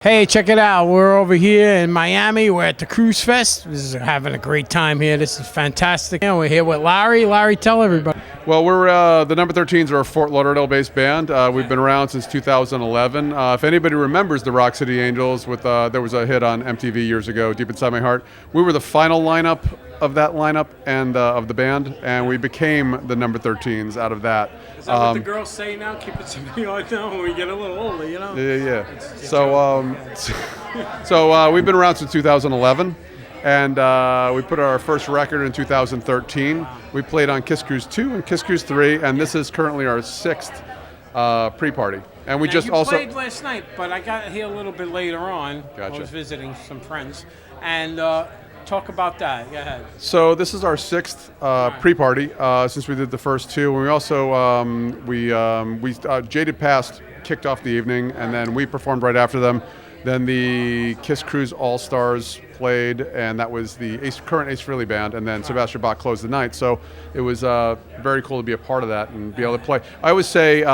Hey, check it out. We're over here in Miami. We're at the KruiseFest. We're having a great time here. This is fantastic. And we're here with Larry. Larry, tell everybody. Well, we're the No.13s are a Fort Lauderdale-based band. We've been around since 2011. If anybody remembers the Rock City Angels, there was a hit on MTV years ago, Deep Inside My Heart. We were the final lineup of that lineup and of the band, and we became the No.13s out of that. Is that what the girls say now? Keep it something like that when we get a little older, you know? Yeah. So we've been around since 2011. And we put our first record in 2013. We played on Kiss Cruise 2 and Kiss Cruise 3, and this is currently our 6th pre-party. And we You played last night, but I got here a little bit later on. Gotcha. I was visiting some friends. And talk about that. Go ahead. So this is our 6th pre-party since we did the first 2. And we also, Jaded Past kicked off the evening, and then we performed right after them. Then the Kiss Cruise All-Stars played, and that was the current Ace Frehley band, and then Sebastian Bach closed the night. So it was very cool to be a part of that and be able to play. I always say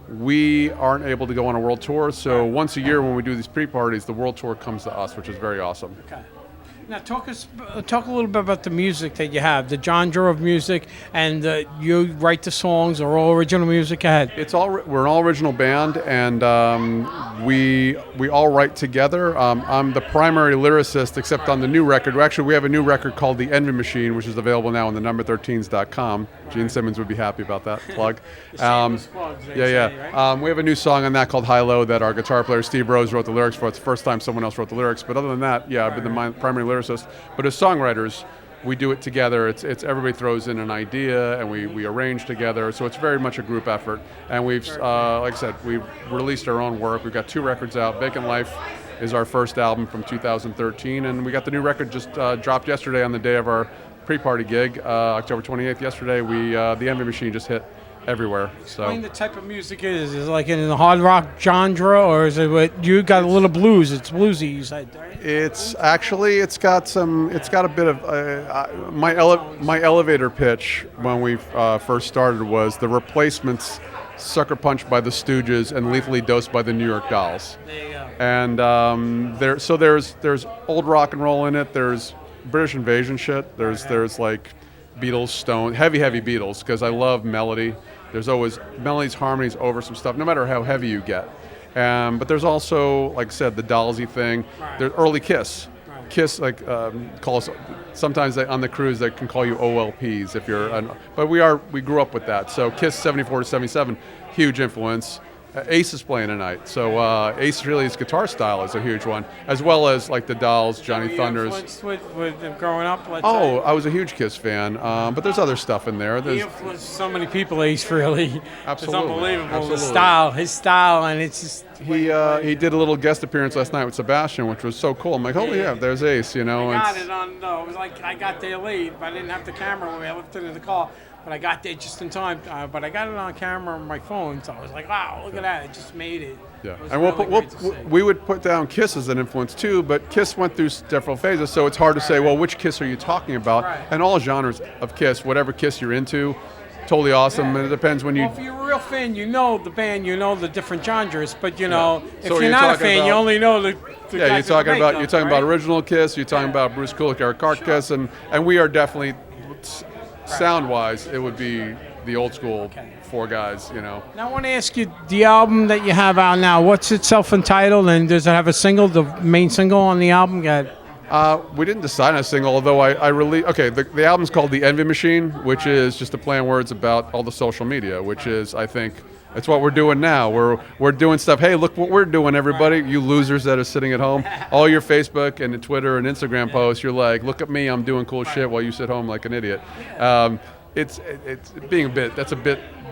we aren't able to go on a world tour, so once a year when we do these pre-parties, the world tour comes to us, which is very awesome. Okay. Now talk a little bit about the music that you have, the genre of music, and you write the songs or all original music. Go ahead. We're an all original band, and we all write together. I'm the primary lyricist, except on the new record. Actually, we have a new record called The Envy Machine, which is available now on the No.13s.com. Gene Simmons would be happy about that plug. Plugs, say, right? We have a new song on that called High Low that our guitar player Steve Rose wrote the lyrics for. It's the first time someone else wrote the lyrics. But other than that, I've been the primary lyricist. But as songwriters, we do it together. It's everybody throws in an idea and we arrange together. So it's very much a group effort. And we've, like I said, we've released our own work. We've got 2 records out. Vacant Life is our first album from 2013, and we got the new record just dropped yesterday on the day of our pre-party gig, October 28th. Yesterday, the Envy Machine just hit everywhere. So explain the type of music it is. Is it like in the hard rock genre, or is it what you got a little blues? It's bluesy, you said, right? It's got a bit of my elevator pitch when we first started was The Replacements, Sucker Punched by the Stooges, and Lethally Dosed by the New York Dolls. There you go. And there's old rock and roll in it. There's British Invasion shit. There's like Beatles, Stone, heavy Beatles, because I love melody. There's always melodies, harmonies over some stuff, no matter how heavy you get. But there's also, like I said, the Dollsy thing. There's early Kiss. Kiss, calls sometimes on the cruise they can call you OLPs if you're. But we grew up with that. So Kiss 74 to 77, huge influence. Ace is playing tonight, so Ace Frehley's guitar style is a huge one, as well as like the Dolls, Johnny Thunders. Influenced with growing up. I was a huge Kiss fan, but there's other stuff in there. He influenced so many people. Ace Frehley. Absolutely, it's unbelievable. Absolutely. His style, and it's just. He did a little guest appearance last night with Sebastian, which was so cool. I'm like, oh yeah, there's Ace, you know. I got it on. No, it was like I got there late, but I didn't have the camera when I left it in the car. But I got there just in time. But I got it on camera on my phone, so I was like, wow, look at that. It just made it. Yeah, and we would put down Kiss as an influence too, but Kiss went through several phases, so it's hard to say, well, which Kiss are you talking about? Right. And all genres of Kiss, whatever Kiss you're into, totally awesome, and it depends when you... Well, if you're a real fan, you know the band, you know the different genres, but you know, if So you're not a fan, you only know the guys you're talking that about right? original Kiss, you're talking about Bruce Kulick, Eric Carr Kiss, and we are definitely, sound-wise, it would be the old school 4 guys, you know. Now I want to ask you, the album that you have out now, what's it self-entitled, and does it have a single, the main single on the album? We didn't decide on a single, although I released... Okay, the album's called The Envy Machine, which is just a play on words about all the social media, which is, I think, it's what we're doing now. We're doing stuff. Hey, look what we're doing, everybody. You losers that are sitting at home. All your Facebook and Twitter and Instagram posts, you're like, look at me, I'm doing cool shit while you sit home like an idiot. It's being a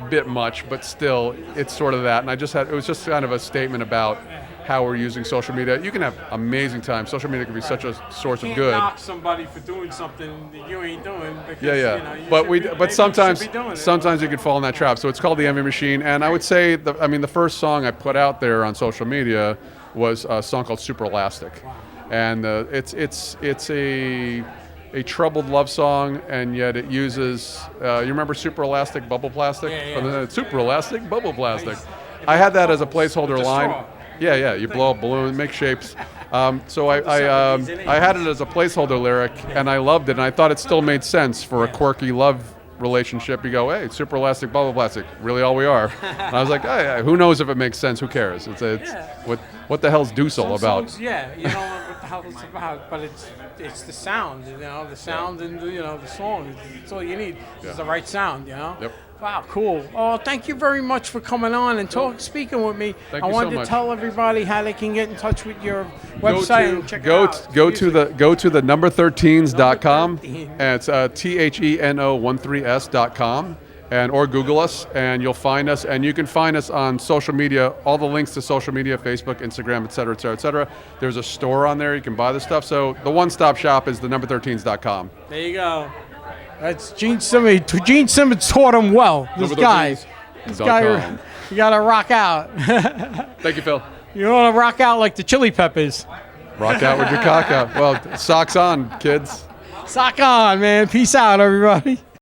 bit much, but still, it's sort of that. And it was just kind of a statement about how we're using social media. You can have amazing time. Social media can be such a source of good. You can't knock somebody for doing something that you ain't doing. Because, But sometimes you could fall in that trap. So it's called The Envy Machine. And I would say, the first song I put out there on social media was a song called Super Elastic. Wow. And it's a troubled love song, and yet it uses, you remember Super Elastic Bubble Plastic? Yeah. Super Elastic Bubble Plastic. I had that as a placeholder line. Yeah. You blow up balloons, make shapes. So I had it as a placeholder lyric, and I loved it, and I thought it still made sense for a quirky love relationship. You go, hey, super elastic, bubble plastic. Really, all we are. And I was like, hey, who knows if it makes sense? Who cares? It's what the hell's Dusel about? Songs, yeah, you don't know what the hell it's about, but it's the sound, the sound and the song. It's all you need. It's the right sound, Yep. Wow, cool. Oh, thank you very much for coming on and speaking with me. Thank I you wanted so much. to tell everybody how they can get in touch with your website and check it go out. to the No.13s.com, No.13s. and it's THENO13s.com, and or Google us, and you'll find us. And you can find us on social media. All the links to social media: Facebook, Instagram, et cetera, et cetera, et cetera. There's a store on there. You can buy the stuff. So the one-stop shop is the No.13s.com. There you go. That's Gene Simmons. Gene Simmons taught him well. This guy, you gotta rock out. Thank you, Phil. You wanna rock out like the Chili Peppers. Rock out with your cock out. Well, socks on, kids. Sock on, man. Peace out, everybody.